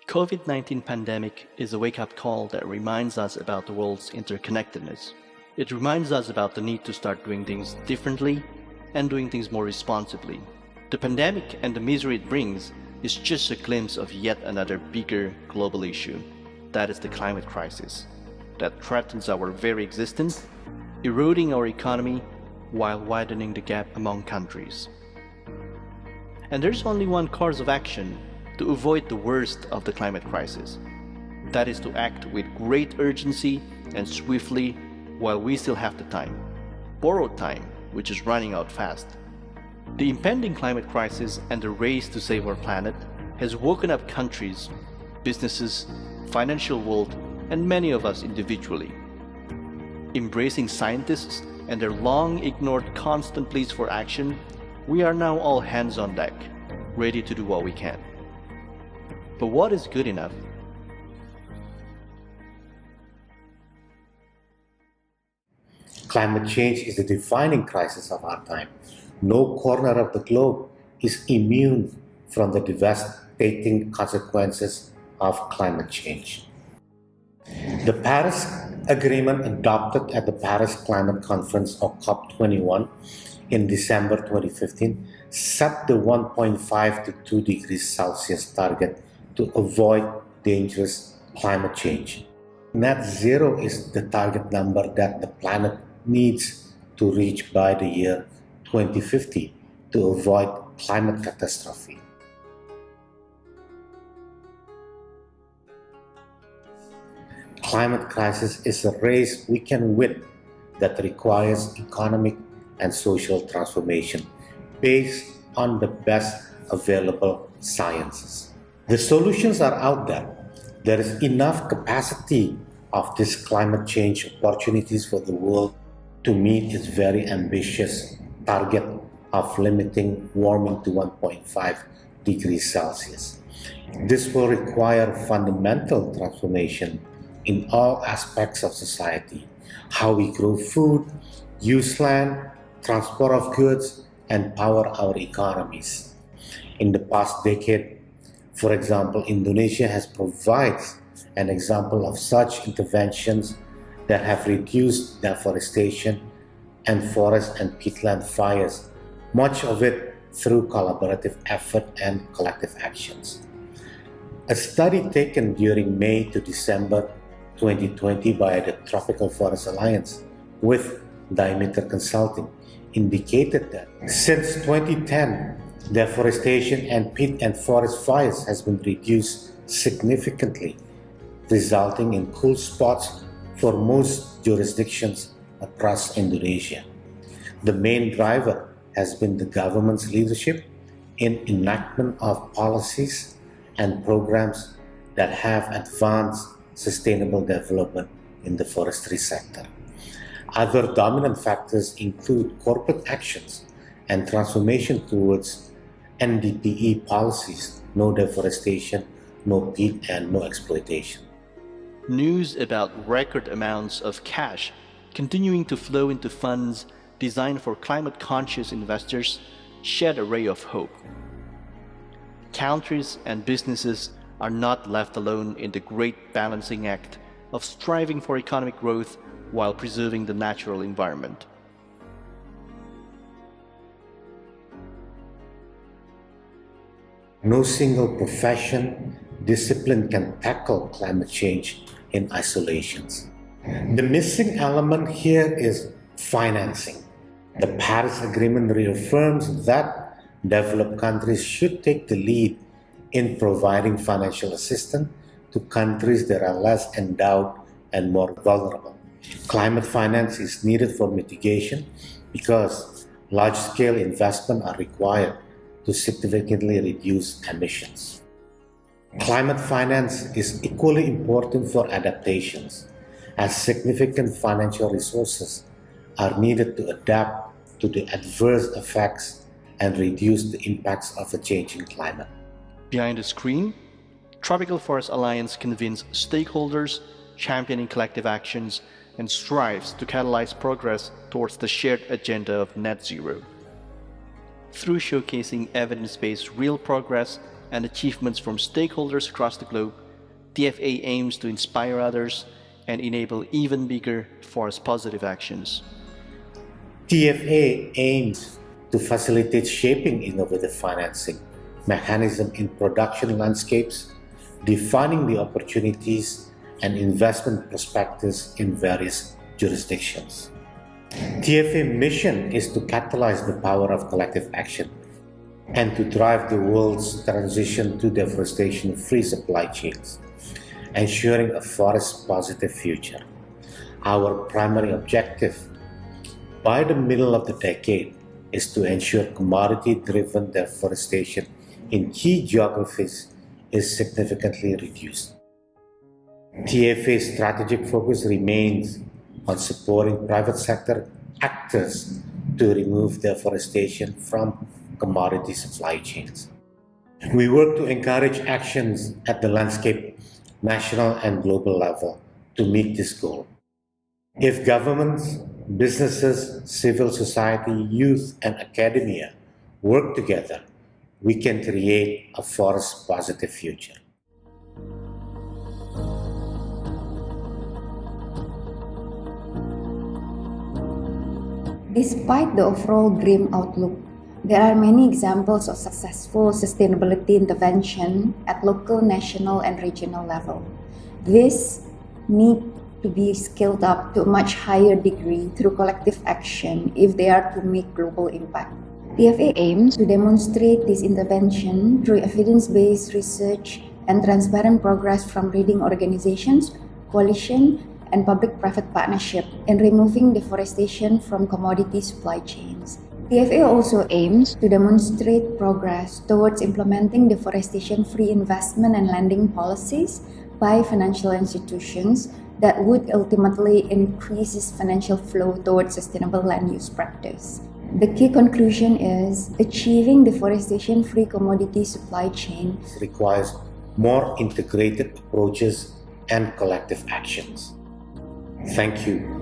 COVID-19 pandemic is a wake-up call that reminds us about the world's interconnectedness. It reminds us about the need to start doing things differently and doing things more responsibly. The pandemic and the misery it brings is just a glimpse of yet another bigger global issue. That is the climate crisis that threatens our very existence, eroding our economy while widening the gap among countries. And there's only one course of action to avoid the worst of the climate crisis. That is to act with great urgency and swiftly while we still have the time. Borrowed time, which is running out fast. The impending climate crisis and the race to save our planet has woken up countries, businesses, financial world, and many of us individually. Embracing scientists and their long-ignored constant pleas for action, we are now all hands on deck, ready to do what we can. But what is good enough? Climate change is the defining crisis of our time. No corner of the globe is immune from the devastating consequences of climate change. The Paris Agreement, adopted at the Paris Climate Conference or COP21 in December 2015, set the 1.5 to 2 degrees Celsius target to avoid dangerous climate change. Net zero is the target number that the planet needs to reach by the year 2050 to avoid climate catastrophe. Climate crisis is a race we can win that requires economic and social transformation based on the best available sciences. The solutions are out there. There is enough capacity of these climate change opportunities for the world to meet its very ambitious target of limiting warming to 1.5 degrees Celsius. This will require fundamental transformation in all aspects of society: how we grow food, use land, transport of goods, and power our economies. In the past decade, for example, Indonesia has provided an example of such interventions that have reduced deforestation and forest and peatland fires, much of it through collaborative effort and collective actions. A study taken during May to December 2020 by the Tropical Forest Alliance with Diameter Consulting indicated that since 2010, deforestation and peat and forest fires has been reduced significantly, resulting in cool spots for most jurisdictions across Indonesia. The main driver has been the government's leadership in enactment of policies and programs that have advanced sustainable development in the forestry sector. Other dominant factors include corporate actions and transformation towards NDPE policies: no deforestation, no peat, and no exploitation. News about record amounts of cash continuing to flow into funds designed for climate-conscious investors shed a ray of hope. Countries and businesses are not left alone in the great balancing act of striving for economic growth while preserving the natural environment. No single profession, discipline can tackle climate change in isolation. The missing element here is financing. The Paris Agreement reaffirms that developed countries should take the lead in providing financial assistance to countries that are less endowed and more vulnerable. Climate finance is needed for mitigation because large-scale investment are required to significantly reduce emissions. Climate finance is equally important for adaptations, as significant financial resources are needed to adapt to the adverse effects and reduce the impacts of a changing climate. Behind the screen, Tropical Forest Alliance convenes stakeholders, championing collective actions, and strives to catalyze progress towards the shared agenda of net zero. Through showcasing evidence-based real progress and achievements from stakeholders across the globe, TFA aims to inspire others and enable even bigger forest positive actions. TFA aims to facilitate shaping innovative financing mechanism in production landscapes, defining the opportunities and investment perspectives in various jurisdictions. TFA mission is to catalyze the power of collective action and to drive the world's transition to deforestation-free supply chains, ensuring a forest-positive future. Our primary objective by the middle of the decade is to ensure commodity-driven deforestation in key geographies is significantly reduced. TFA's strategic focus remains on supporting private sector actors to remove deforestation from commodity supply chains. We work to encourage actions at the landscape, national and global level to meet this goal. If governments, businesses, civil society, youth, and academia work together, we can create a forest-positive future. Despite the overall grim outlook, there are many examples of successful sustainability intervention at local, national, and regional level. This need to be scaled up to a much higher degree through collective action if they are to make global impact. TFA aims to demonstrate this intervention through evidence-based research and transparent progress from leading organizations, coalition, and public-private partnership in removing deforestation from commodity supply chains. TFA also aims to demonstrate progress towards implementing deforestation-free investment and lending policies by financial institutions that would ultimately increase financial flow towards sustainable land use practice. The key conclusion is achieving deforestation-free commodity supply chain requires more integrated approaches and collective actions. Thank you.